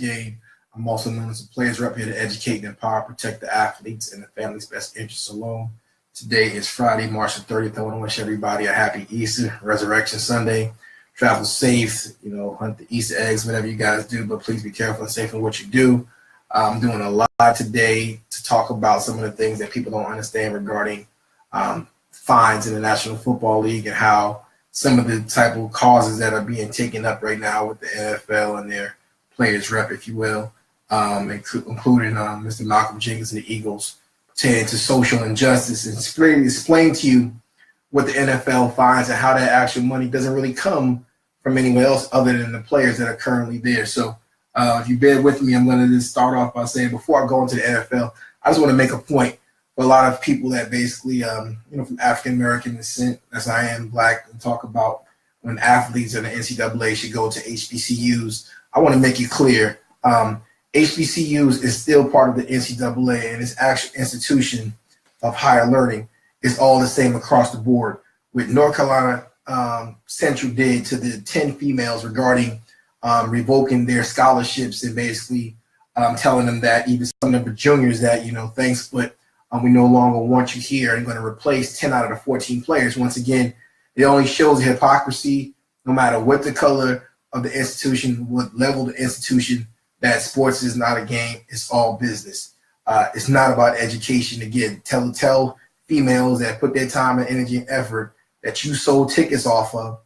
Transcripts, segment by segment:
Game. I'm also known as a players rep here to educate and empower, protect the athletes and the family's best interests alone. Today is Friday, March the 30th. I want to wish everybody a happy Easter, Resurrection Sunday. Travel safe, hunt the Easter eggs, whatever you guys do, but please be careful and safe in what you do. I'm doing a lot today to talk about some of the things that people don't understand regarding fines in the National Football League and how some of the type of causes that are being taken up right now with the NFL and their players rep, if you will, including Mr. Malcolm Jenkins and the Eagles, pertaining to social injustice, and explain to you what the NFL finds and how that actual money doesn't really come from anywhere else other than the players that are currently there. So if you bear with me, I'm going to just start off by saying, before I go into the NFL, I just want to make a point for a lot of people that basically, from African-American descent, as I am Black, and talk about when athletes in the NCAA should go to HBCUs. I want to make it clear, HBCUs is still part of the NCAA, and its actual institution of higher learning is all the same across the board. With North Carolina Central did to the 10 females regarding revoking their scholarships and basically telling them that even some of the juniors that, thanks, but we no longer want you here and going to replace 10 out of the 14 players. Once again, it only shows hypocrisy, no matter what the color of the institution, what level of the institution, that sports is not a game, it's all business. It's not about education. Again, tell females that put their time and energy and effort that you sold tickets off of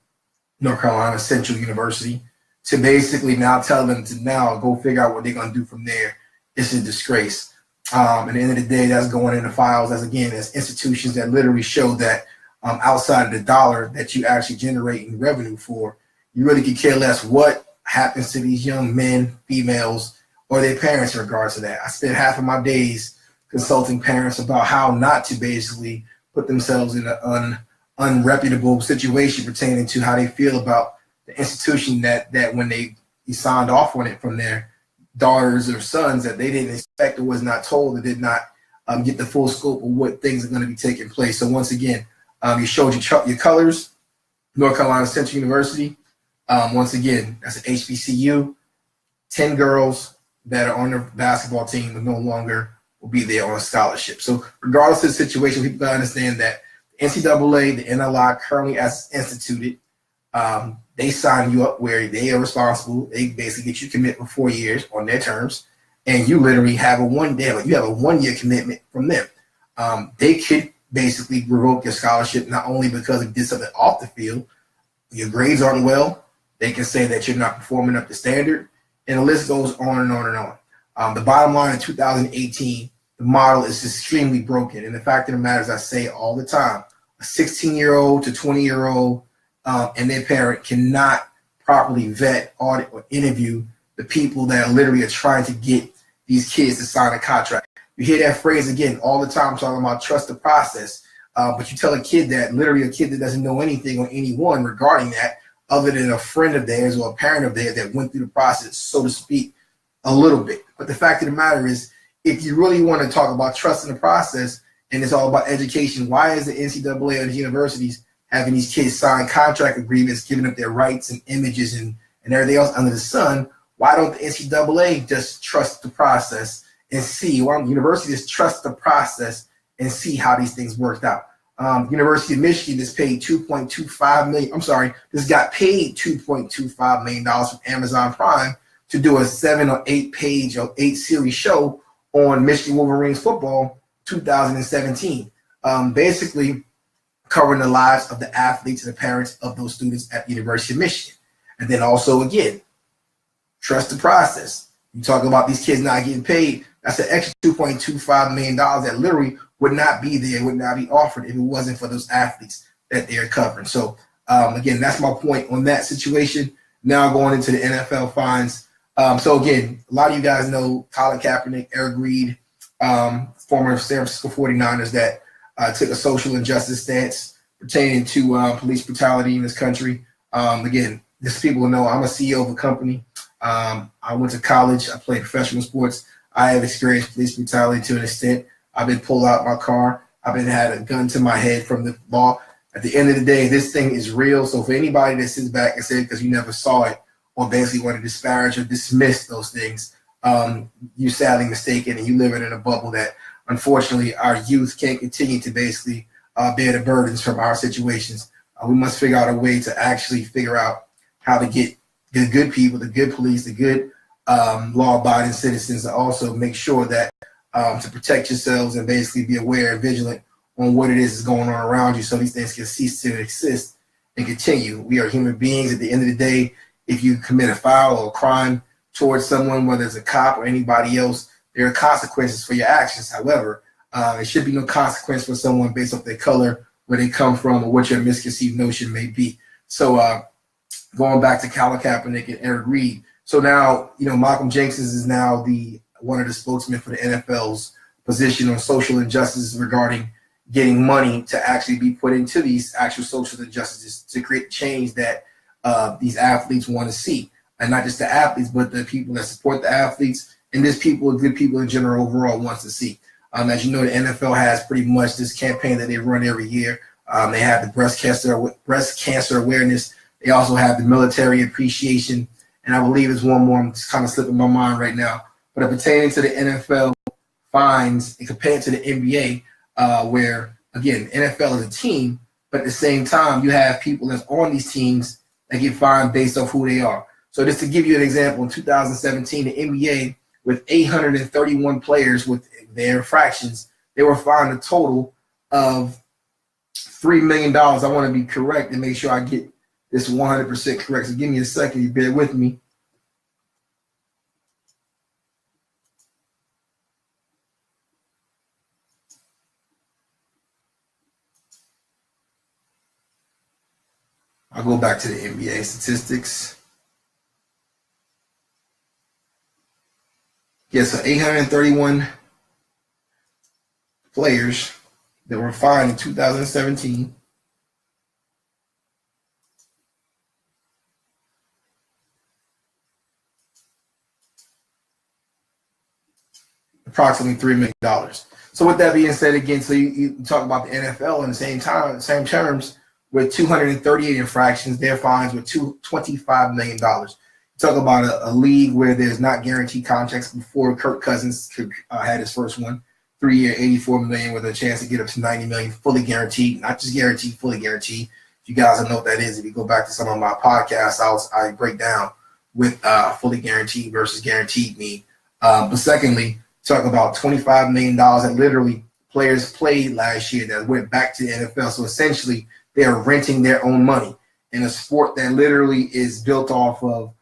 North Carolina Central University to basically now tell them to now go figure out what they're going to do from there. It's a disgrace. At the end of the day, that's going in the files as institutions that literally show that outside of the dollar that you actually generate in revenue for, you really could care less what happens to these young men, females, or their parents in regards to that. I spend half of my days consulting parents about how not to basically put themselves in an unreputable situation pertaining to how they feel about the institution that when they signed off on it from their daughters or sons that they didn't expect or was not told or did not get the full scope of what things are going to be taking place. So once again, you showed your colors, North Carolina Central University. Once again, that's an HBCU. 10 girls that are on the basketball team no longer will be there on a scholarship. So regardless of the situation, people got to understand that the NCAA, the NLI currently as instituted, they sign you up where they are responsible. They basically get you commit for 4 years on their terms, and you literally have a 1-year commitment from them. They could basically revoke your scholarship not only because you did something off the field, your grades aren't well. They can say that you're not performing up to standard, and the list goes on and on and on. The bottom line in 2018, the model is extremely broken. And the fact of the matter is, I say all the time, a 16-year-old to 20-year-old and their parent cannot properly vet, audit, or interview the people that literally are trying to get these kids to sign a contract. You hear that phrase again all the time talking about trust the process, but you tell a kid that doesn't know anything or anyone regarding that, other than a friend of theirs or a parent of theirs that went through the process, so to speak, a little bit. But the fact of the matter is, if you really want to talk about trust in the process and it's all about education, why is the NCAA and the universities having these kids sign contract agreements, giving up their rights and images and everything else under the sun? Why don't the NCAA just trust the process and see? Why don't universities trust the process and see how these things worked out? University of Michigan got paid $2.25 million from Amazon Prime to do a 7 or 8 page or 8 series show on Michigan Wolverines football 2017, basically covering the lives of the athletes and the parents of those students at the University of Michigan. And then also, again, trust the process. You talk about these kids not getting paid. That's an extra $2.25 million that literally would not be there, would not be offered if it wasn't for those athletes that they're covering. So, again, that's my point on that situation. Now going into the NFL fines. So, again, a lot of you guys know Colin Kaepernick, Eric Reed, former San Francisco 49ers that took a social injustice stance pertaining to police brutality in this country. Again, just people know I'm a CEO of a company. I went to college. I played professional sports. I have experienced police brutality to an extent. I've been pulled out my car. I've been had a gun to my head from the law. At the end of the day, this thing is real. So for anybody that sits back and says because you never saw it or basically want to disparage or dismiss those things, you're sadly mistaken, and you live in a bubble that unfortunately our youth can't continue to basically bear the burdens from our situations. We must figure out a way to actually figure out how to get the good people, the good police, the good law-abiding citizens to also make sure that to protect yourselves and basically be aware and vigilant on what it is that's going on around you, so these things can cease to exist and continue. We are human beings. At the end of the day, if you commit a foul or a crime towards someone, whether it's a cop or anybody else, there are consequences for your actions. However, there should be no consequence for someone based off their color, where they come from, or what your misconceived notion may be. So going back to Colin Kaepernick and Eric Reid. So now, Malcolm Jenkins is now one of the spokesmen for the NFL's position on social injustices regarding getting money to actually be put into these actual social injustices to create change that these athletes want to see. And not just the athletes, but the people that support the athletes, and good people in general overall wants to see. As you know, the NFL has pretty much this campaign that they run every year. They have the breast cancer awareness. They also have the military appreciation. And I believe there's one more, I'm just kind of slipping my mind right now. But pertaining to the NFL fines and compared to the NBA, where, again, NFL is a team, but at the same time, you have people that's on these teams that get fined based off who they are. So just to give you an example, in 2017, the NBA, with 831 players with their infractions, they were fined a total of $3 million. I want to be correct and make sure I get this 100% correct. So give me a second. You bear with me. I'll go back to the NBA statistics. Yes, so 831 players that were fined in 2017. Approximately $3 million. So with that being said, again, so you talk about the NFL in the same terms, with 238 infractions, their fines were $25 million. Talk about a league where there's not guaranteed contracts. Before Kirk Cousins had his first one, 3-year, $84 million with a chance to get up to $90 million, fully guaranteed, not just guaranteed, fully guaranteed. If you guys don't know what that is, if you go back to some of my podcasts, I break down with fully guaranteed versus guaranteed mean. But secondly, talk about $25 million that literally players played last year that went back to the NFL. So essentially, they are renting their own money in a sport that literally is built off of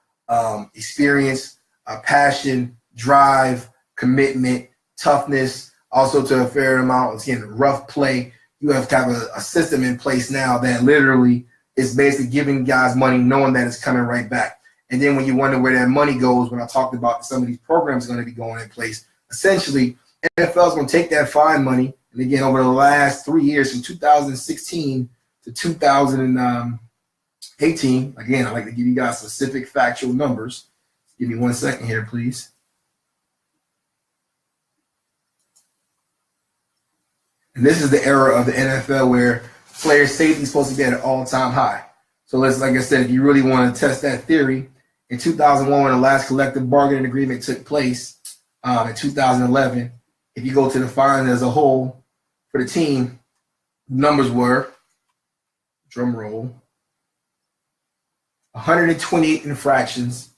experience, passion, drive, commitment, toughness, also to a fair amount, again, rough play. You have to have a system in place now that literally is basically giving guys money knowing that it's coming right back. And then when you wonder where that money goes, when I talked about some of these programs are going to be going in place, essentially, NFL is going to take that fine money, and again, over the last 3 years, from 2016 to 2018, again, I'd like to give you guys specific factual numbers. Give me 1 second here, please. And this is the era of the NFL where player safety is supposed to be at an all-time high. So let's, like I said, if you really want to test that theory, in 2001, when the last collective bargaining agreement took place, in 2011, if you go to the fine as a whole for the team, numbers were, drum roll, 128 infractions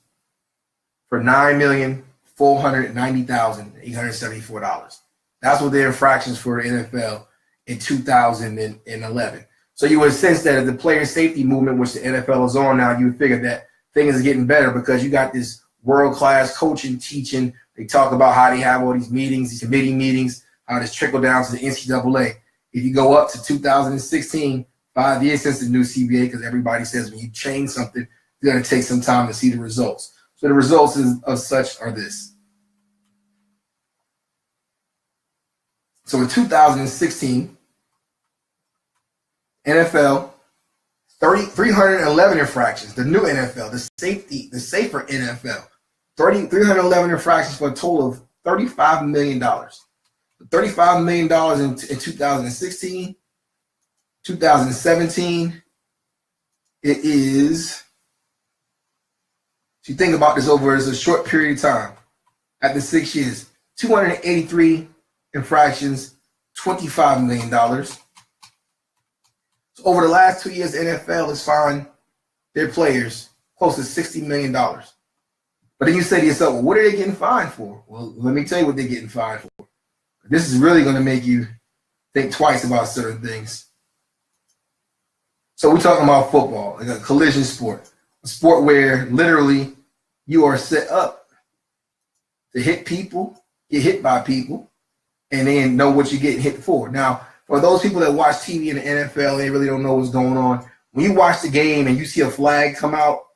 for $9,490,874. That's what their infractions for the NFL in 2011. So you would sense that as the player safety movement, which the NFL is on now, you would figure that things are getting better because you got this world-class coaching, teaching. They talk about how they have all these meetings, these committee meetings, how this trickle down to the NCAA. If you go up to 2016, 5 years since the new CBA, because everybody says when you change something, it's going to take some time to see the results. So the results of such are this. So in 2016, NFL, 311 infractions, the new NFL, the safer NFL, 311 infractions for a total of $35 million. $35 million in 2016, 2017, it is So you think about this over as a short period of time. After 6 years, 283 infractions, $25 million. So over the last 2 years, the NFL has fined their players close to $60 million. But then you say to yourself, well, what are they getting fined for? Well, let me tell you what they're getting fined for. This is really going to make you think twice about certain things. So we're talking about football, like a collision sport, a sport where literally you are set up to hit people, get hit by people, and then know what you're getting hit for. Now, for those people that watch TV in the NFL, they really don't know what's going on. When you watch the game and you see a flag come out,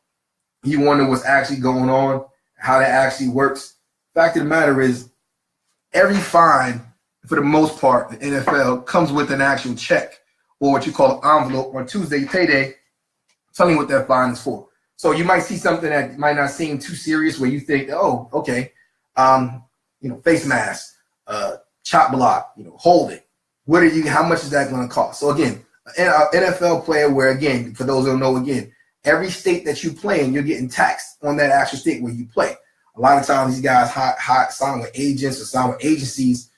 you wonder what's actually going on, how that actually works. Fact of the matter is, every fine, for the most part, the NFL comes with an actual check or what you call an envelope on Tuesday payday, telling you what that fine is for. So you might see something that might not seem too serious where you think, oh, okay, face mask, chop block, holding. How much is that going to cost? So again, an NFL player where, again, for those who don't know, again, every state that you play in, you're getting taxed on that actual state where you play. A lot of times these guys sign with agents or sign with agencies,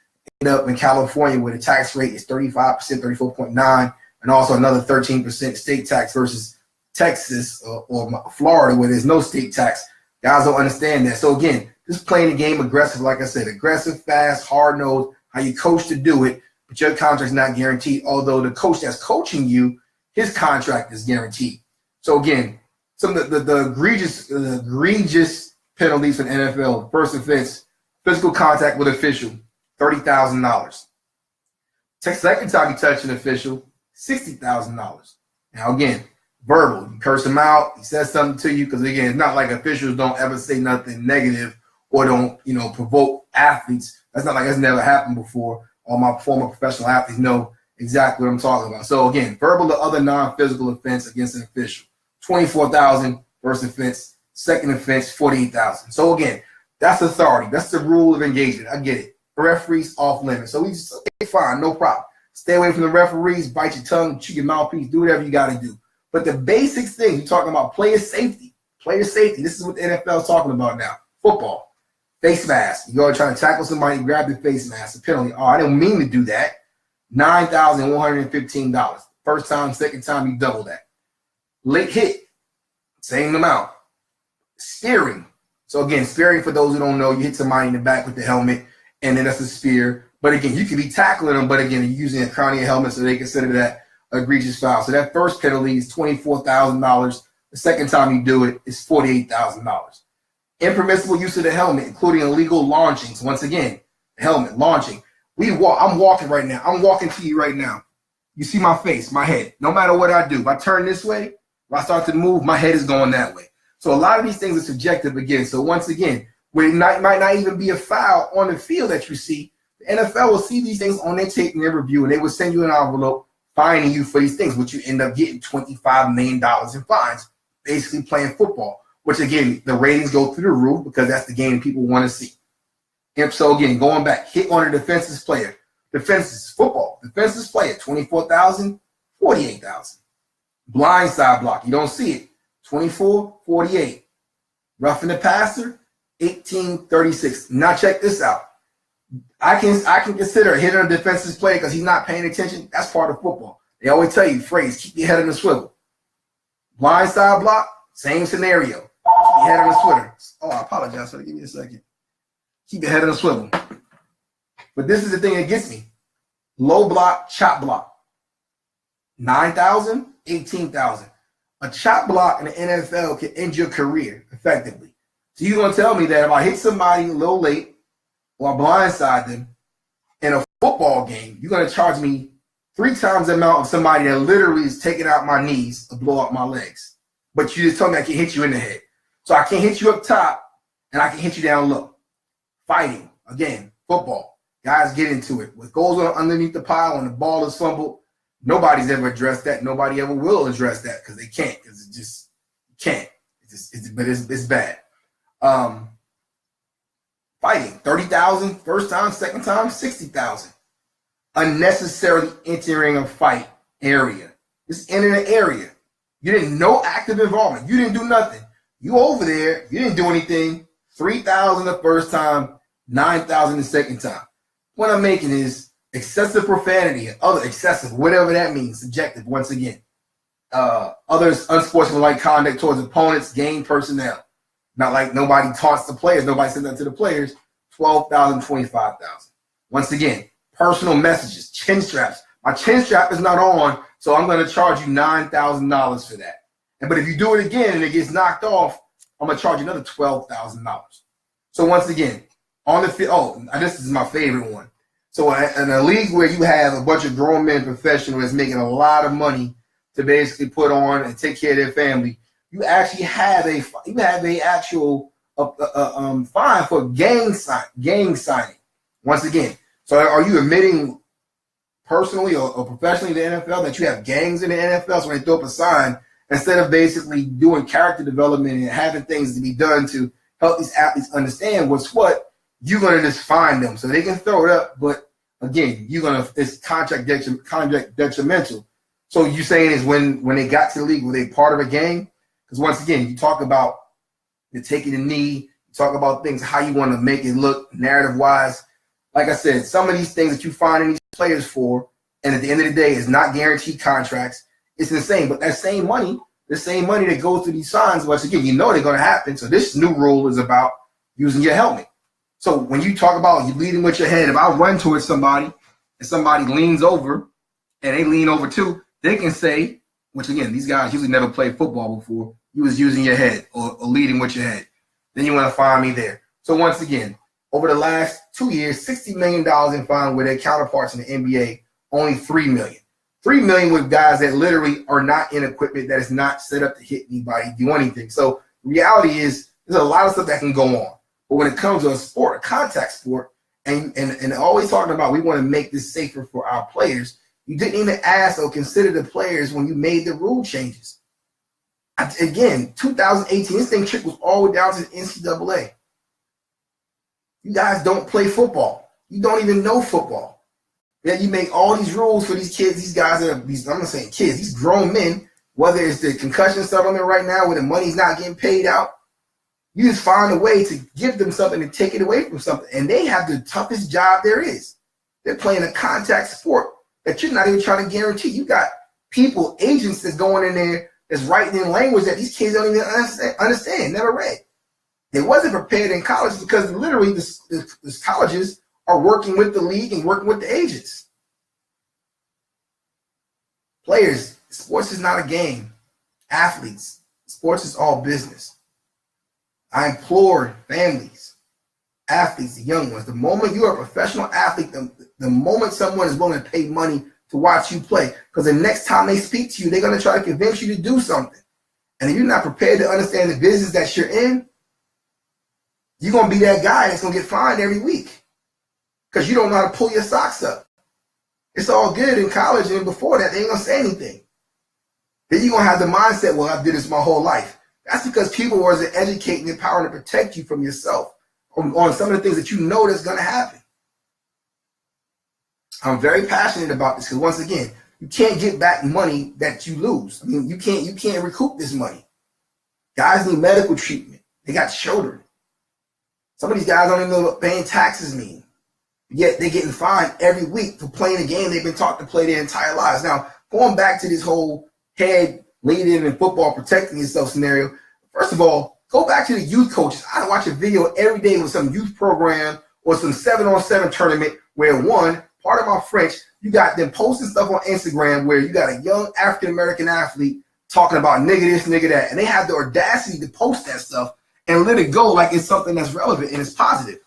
end up in California where the tax rate is 35%, 34.9, and also another 13% state tax versus Texas or Florida where there's no state tax. Guys don't understand that. So again, just playing the game aggressive, like I said, aggressive, fast, hard-nosed, how you coach to do it, but your contract's not guaranteed, although the coach that's coaching you, his contract is guaranteed. So again, some of the egregious penalties for the NFL: first offense, physical contact with official, $30,000. Second time you touch an official, $60,000. Now again, verbal, you curse him out, he says something to you, because again, it's not like officials don't ever say nothing negative or don't provoke athletes. That's not like that's never happened before. All my former professional athletes know exactly what I'm talking about. So again, verbal or other non-physical offense against an official, $24,000 first offense, second offense, $48,000. So again, that's authority. That's the rule of engagement. I get it. Referees off limits. So we just, okay, fine, no problem. Stay away from the referees, bite your tongue, chew your mouthpiece, do whatever you got to do. But the basic things, you're talking about player safety. Player safety. This is what the NFL is talking about now. Football. Face mask. You go trying to tackle somebody, grab the face mask. A penalty. Oh, I didn't mean to do that. $9,115. First time, second time, you double that. Late hit. Same amount. Spearing. So again, spearing, for those who don't know, you hit somebody in the back with the helmet, and then that's a spear. But again, you could be tackling them, but again, you're using a crown of your helmet, so they consider that egregious foul. So that first penalty is $24,000. The second time you do it is $48,000. Impermissible use of the helmet, including illegal launchings. Once again, helmet, launching. I'm walking right now. I'm walking to you right now. You see my face, my head. No matter what I do, if I turn this way, if I start to move, my head is going that way. So a lot of these things are subjective again. So once again, where it might not even be a foul on the field that you see, the NFL will see these things on their tape and their review, and they will send you an envelope fining you for these things, which you end up getting $25 million in fines, basically playing football, which again, the ratings go through the roof because that's the game people want to see. And so again, going back, hit on a defenseless player. Defenseless football. Defenseless player, $24,000, $48,000. Blindside block, you don't see it, $24,000, $48,000. Roughing the passer, $18,36. Now check this out. I can consider hitting a defenseless player because he's not paying attention. That's part of football. They always tell you, phrase, keep your head on the swivel. Blindside block, same scenario. Keep your head on the swivel. Oh, I apologize for that. Give me a second. Keep your head on the swivel. But this is the thing that gets me. Low block, chop block. $9,000, $18,000. A chop block in the NFL can end your career effectively. So you're going to tell me that if I hit somebody a little late or blindside them in a football game, you're going to charge me 3 times the amount of somebody that literally is taking out my knees to blow up my legs. But you just told me I can hit you in the head. So I can hit you up top and I can hit you down low. Fighting, again, football. Guys get into it. What goes on underneath the pile when the ball is fumbled, nobody's ever addressed that. Nobody ever will address that because they can't. Because it just can't. But it's bad. Fighting, $30,000 first time, second time, $60,000. Unnecessarily entering a fight area. Just enter an area. You didn't no active involvement. You didn't do nothing. You over there, you didn't do anything. 3,000 the first time, 9,000 the second time. What I'm making is excessive profanity and other excessive, whatever that means, subjective once again. Others unsportsmanlike conduct towards opponents, game personnel. Not like nobody taunts the players, nobody says that to the players. 12,000, 25,000. Once again, personal messages, chin straps. My chin strap is not on, so I'm going to charge you $9,000 for that. But if you do it again and it gets knocked off, I'm going to charge you another $12,000. So once again, on the field, this is my favorite one. So in a league where you have a bunch of grown men professionals making a lot of money to basically put on and take care of their family, you actually have a actual fine for gang signing. Once again, so are you admitting personally or professionally in the NFL that you have gangs in the NFL? So when they throw up a sign, instead of basically doing character development and having things to be done to help these athletes understand what's what, you're gonna just fine them so they can throw it up. But again, it's contract detrimental. So you saying is when they got to the league, were they part of a gang? Because once again, you talk about the taking the knee, you talk about things, how you want to make it look narrative-wise. Like I said, some of these things that you find in these players for, and at the end of the day, is not guaranteed contracts. It's insane. But that same money, the same money that goes through these signs, once again, you know they're going to happen. So this new rule is about using your helmet. So when you talk about you leading with your head, if I run towards somebody and somebody leans over and they lean over too, they can say, which again, these guys usually never played football before, you was using your head or leading with your head. Then you want to find me there. So once again, over the last 2 years, $60 million in fine with their counterparts in the NBA, only $3 million. $3 million with guys that literally are not in equipment that is not set up to hit anybody, do anything. So reality is there's a lot of stuff that can go on. But when it comes to a sport, a contact sport, and always talking about we want to make this safer for our players, you didn't even ask or consider the players when you made the rule changes. Again, 2018, this thing trick was all the way down to the NCAA. You guys don't play football. You don't even know football. Yet you make all these rules for these kids, these guys that are these, I'm not saying kids, these grown men, whether it's the concussion settlement right now where the money's not getting paid out, you just find a way to give them something and take it away from something. And they have the toughest job there is. They're playing a contact sport that you're not even trying to guarantee. You got people, agents that's going in there that's writing in language that these kids don't even understand, never read. They wasn't prepared in college because literally the colleges are working with the league and working with the agents. Players, sports is not a game. Athletes, sports is all business. I implore families, athletes, the young ones, the moment you are a professional athlete, the moment someone is willing to pay money to watch you play, because the next time they speak to you, they're going to try to convince you to do something. And if you're not prepared to understand the business that you're in, you're going to be that guy that's going to get fined every week because you don't know how to pull your socks up. It's all good in college, and before that, they ain't going to say anything. Then you're going to have the mindset, well, I did this my whole life. That's because people wasn't educating and empowering to protect you from yourself on some of the things that you know that's going to happen. I'm very passionate about this because once again, you can't get back money that you lose. I mean, you can't recoup this money. Guys need medical treatment. They got children. Some of these guys don't even know what paying taxes mean. Yet they're getting fined every week for playing a game they've been taught to play their entire lives. Now, going back to this whole head leading in football, protecting yourself scenario, first of all, go back to the youth coaches. I watch a video every day with some youth program or some 7-on-7 tournament where part of my French, you got them posting stuff on Instagram where you got a young African-American athlete talking about nigga this, nigga that. And they have the audacity to post that stuff and let it go like it's something that's relevant and it's positive.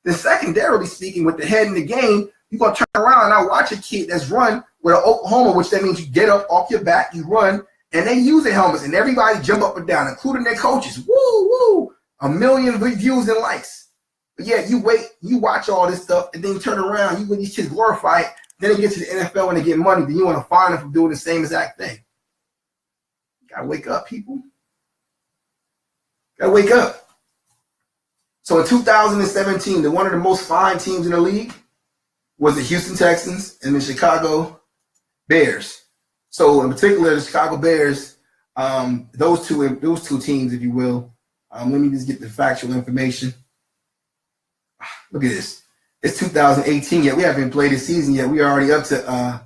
Then secondarily speaking, with the head in the game, you're going to turn around and I watch a kid that's run with an Oklahoma, which that means you get up off your back, you run, and they use the helmets, and everybody jump up and down, including their coaches. Woo, woo, 1 million views and likes. But yeah, you wait, you watch all this stuff, and then you turn around, you let these kids glorify it, then they get to the NFL and they get money, then you want to fine them for doing the same exact thing. You gotta wake up, people. Gotta wake up. So in 2017, one of the most fined teams in the league was the Houston Texans and the Chicago Bears. So in particular, the Chicago Bears, those two teams, if you will, Let me just get the factual information. Look at this. It's 2018 yet. We haven't even played this season yet. We are already up to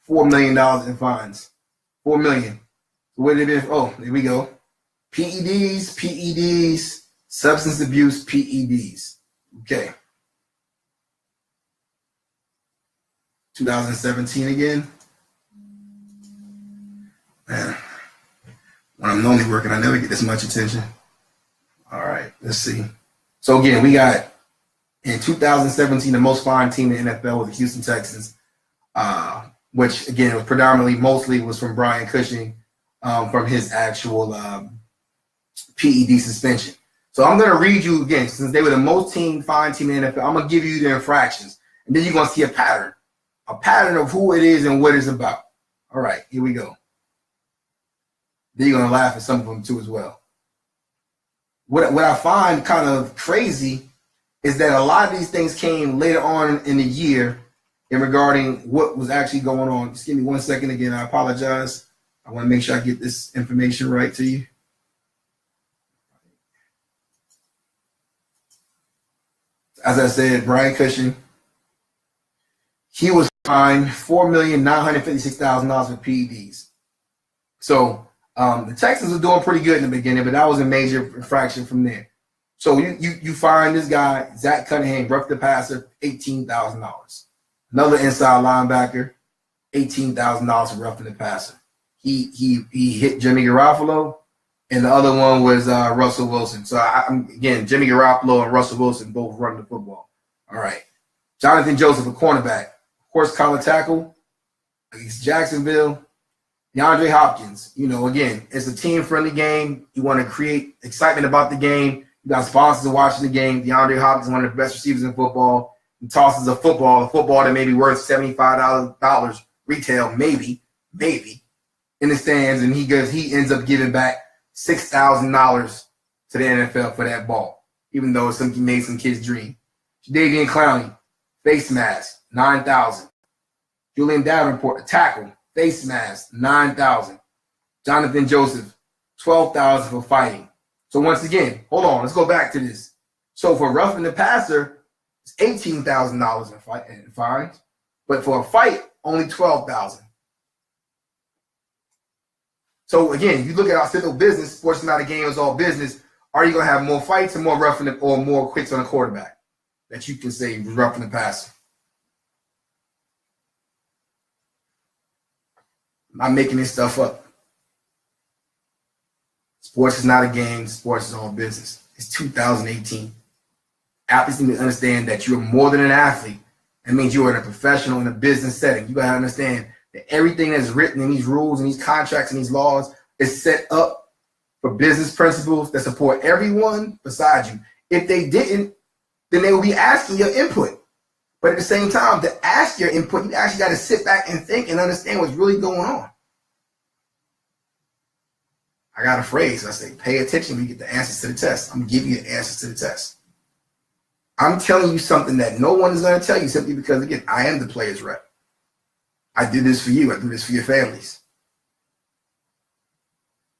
$4 million in fines. $4 million. What did it be? Oh, there we go. PEDs, substance abuse, PEDs. Okay. 2017 again. Man, when I'm normally working, I never get this much attention. All right, let's see. So again, we got in 2017, the most fined team in the NFL was the Houston Texans, which again was mostly was from Brian Cushing, from his actual PED suspension. So I'm going to read you again, since they were the most fined team in the NFL, I'm going to give you the infractions, and then you're going to see a pattern of who it is and what it's about. All right, here we go. Then you're going to laugh at some of them too as well. What I find kind of crazy is that a lot of these things came later on in the year in regarding what was actually going on. Just give me 1 second again. I apologize. I want to make sure I get this information right to you. As I said, Brian Cushing, he was fined $4,956,000 for PEDs. So the Texans were doing pretty good in the beginning, but that was a major infraction from there. So you find this guy, Zach Cunningham, roughed the passer, $18,000. Another inside linebacker, $18,000 for roughing the passer. He hit Jimmy Garoppolo, and the other one was Russell Wilson. So again, Jimmy Garoppolo and Russell Wilson both running the football. All right. Jonathan Joseph, a cornerback, horse collar tackle against Jacksonville. DeAndre Hopkins, again, it's a team-friendly game. You want to create excitement about the game. You got sponsors watching the game. DeAndre Hopkins is one of the best receivers in football. He tosses a football that may be worth $75 retail, maybe, in the stands, and he ends up giving back $6,000 to the NFL for that ball, even though he made some kids dream. Jadeveon Clowney, face mask, $9,000. Julian Davenport, a tackle, face mask, $9,000. Jonathan Joseph, $12,000 for fighting. So once again, hold on, let's go back to this. So for roughing the passer, it's $18,000 in fines, but for a fight, only $12,000. So again, you look at our simple business, sports is not a game, it's all business. Are you going to have more fights and more roughing or more quits on a quarterback that you can say roughing the passer? I'm not making this stuff up. Sports is not a game. Sports is all business. It's 2018. Athletes need to understand that you're more than an athlete. That means you are a professional in a business setting. You got to understand that everything that's written in these rules and these contracts and these laws is set up for business principles that support everyone besides you. If they didn't, then they would be asking your input. But at the same time, to ask your input, you actually got to sit back and think and understand what's really going on. I got a phrase. I say, pay attention when you get the answers to the test. I'm giving you the answers to the test. I'm telling you something that no one is going to tell you simply because, again, I am the player's rep. I do this for you. I do this for your families.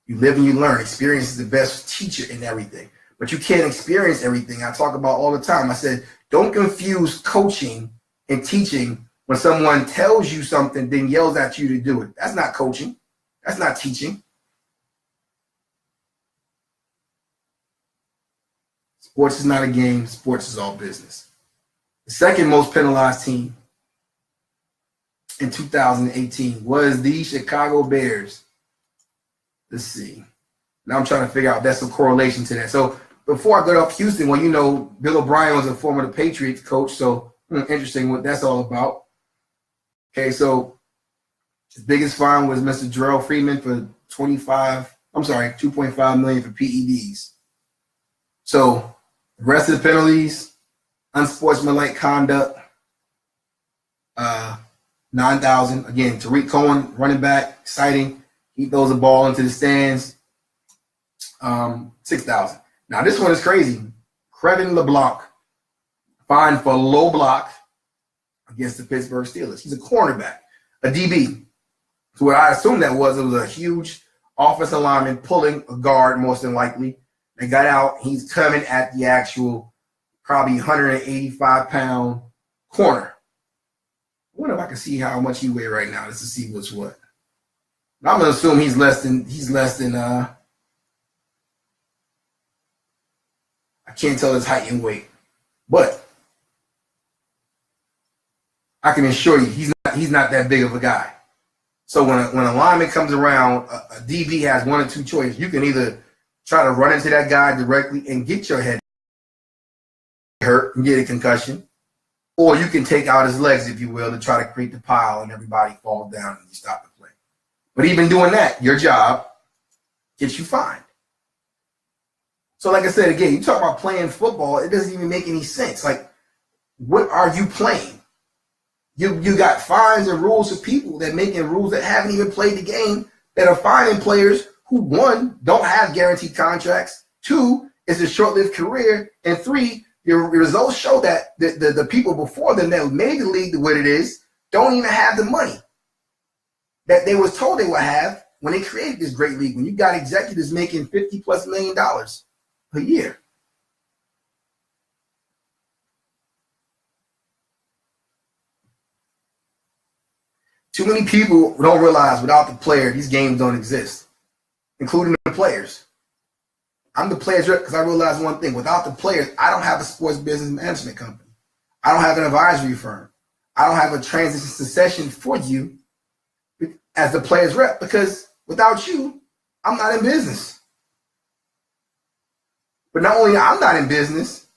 You live and you learn. Experience is the best teacher in everything. But you can't experience everything. I talk about all the time. I said, don't confuse coaching and teaching when someone tells you something, then yells at you to do it. That's not coaching. That's not teaching. Sports is not a game. Sports is all business. The second most penalized team in 2018 was the Chicago Bears. Let's see. Now I'm trying to figure out if that's a correlation to that. So before I go to Houston, well, you know, Bill O'Brien was a former Patriots coach, so interesting what that's all about. Okay, so his biggest fine was Mr. Jarrell Freeman for $2.5 million for PEDs. So the rest of the penalties, unsportsmanlike conduct, $9,000. Again, Tariq Cohen, running back, exciting. He throws a ball into the stands, $6,000. Now this one is crazy. Creven LeBlanc fined for low block against the Pittsburgh Steelers. He's a cornerback, a DB. So what I assume that was, it was a huge offensive lineman pulling a guard, most than likely. They got out. He's coming at the actual probably 185-pound corner. I wonder if I can see how much he weighs right now just to see what's what. I'm gonna assume he's less than I can't tell his height and weight, but I can assure you he's not that big of a guy. So when a lineman comes around, a DB has one or two choices. You can either try to run into that guy directly and get your head hurt and get a concussion, or you can take out his legs, if you will, to try to create the pile and everybody falls down and you stop the play. But even doing that, your job gets you fined. So like I said, again, you talk about playing football, it doesn't even make any sense. Like, what are you playing? You got fines and rules for people that making rules that haven't even played the game, that are fining players who, one, don't have guaranteed contracts, two, it's a short-lived career, and three, your results show that the people before them that made the league what it is don't even have the money that they was told they would have when they created this great league. When you got executives making $50+ million a year. Too many people don't realize without the player, these games don't exist, including the players. I'm the players rep because I realize one thing. Without the players, I don't have a sports business management company. I don't have an advisory firm. I don't have a transition succession for you as the players rep, because without you, I'm not in business. But not only I'm not in business,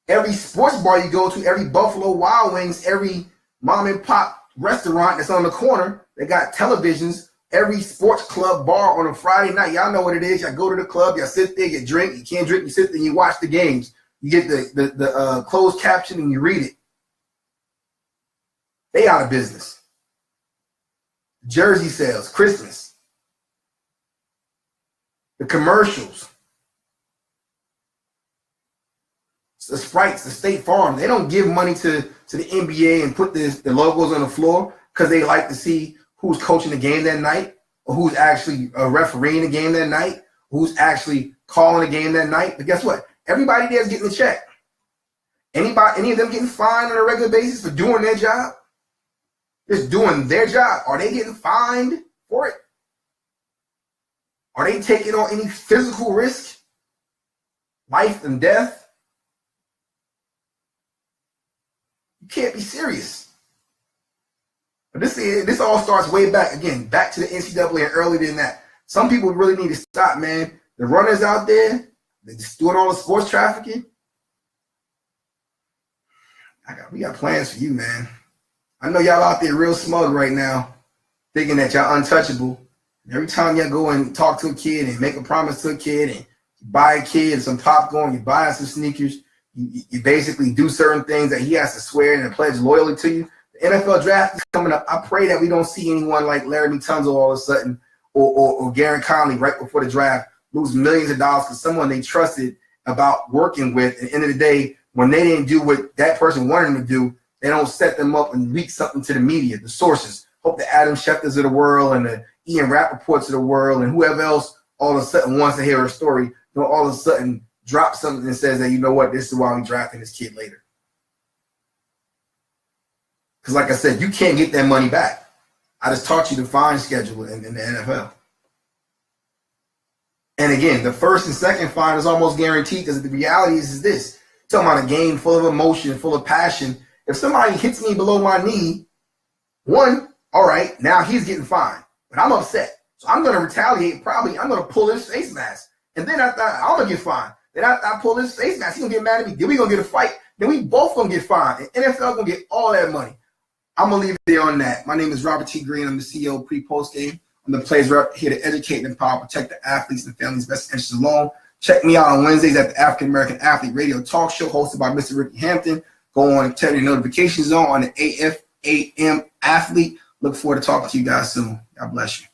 every sports bar you go to, every Buffalo Wild Wings, every mom and pop restaurant that's on the corner, they got televisions. Every sports club bar on a Friday night, y'all know what it is. Y'all go to the club, y'all sit there, you drink. You can't drink, you sit there, and you watch the games. You get the closed caption and you read it. They out of business. Jersey sales, Christmas, the commercials, the Sprites, the State Farm. They don't give money to the NBA and put the logos on the floor because they like to see who's coaching the game that night, or who's actually refereeing the game that night, who's actually calling the game that night. But guess what? Everybody there's getting a check. Any of them getting fined on a regular basis for doing their job? Just doing their job. Are they getting fined for it? Are they taking on any physical risk? Life and death? You can't be serious. But this all starts way back, again, back to the NCAA and earlier than that. Some people really need to stop, man. The runners out there, they're just doing all the sports trafficking. We got plans for you, man. I know y'all out there real smug right now, thinking that y'all untouchable. Every time y'all go and talk to a kid and make a promise to a kid and you buy a kid some popcorn, you buy some sneakers, you basically do certain things that he has to swear and pledge loyalty to you. The NFL draft is coming up. I pray that we don't see anyone like Laremy Tunsil all of a sudden or Garen Conley right before the draft lose millions of dollars because someone they trusted about working with. At the end of the day, when they didn't do what that person wanted them to do, they don't set them up and leak something to the media, the sources. Hope the Adam Schefters of the world and the Ian Rappaports of the world and whoever else all of a sudden wants to hear a story, all of a sudden drop something and says that, you know what, this is why we're drafting this kid later. Because like I said, you can't get that money back. I just taught you the fine schedule in the NFL. And again, the first and second fine is almost guaranteed because the reality is this. You're talking about a game full of emotion, full of passion. If somebody hits me below my knee, one, all right, now he's getting fined. But I'm upset. So I'm going to retaliate. Probably I'm going to pull his face mask. And then I'm going to get fined. Then I pull his face mask. He's going to get mad at me. Then we're going to get a fight. Then we both going to get fined. And NFL going to get all that money. I'm going to leave it there on that. My name is Robert T. Green. I'm the CEO of Pre-Post Game. I'm the players rep here to educate and empower, protect the athletes and families' best interests alone. Check me out on Wednesdays at the African American Athlete Radio Talk Show hosted by Mr. Ricky Hampton. Go on and turn your notifications on the AFAM Athlete. Look forward to talking to you guys soon. God bless you.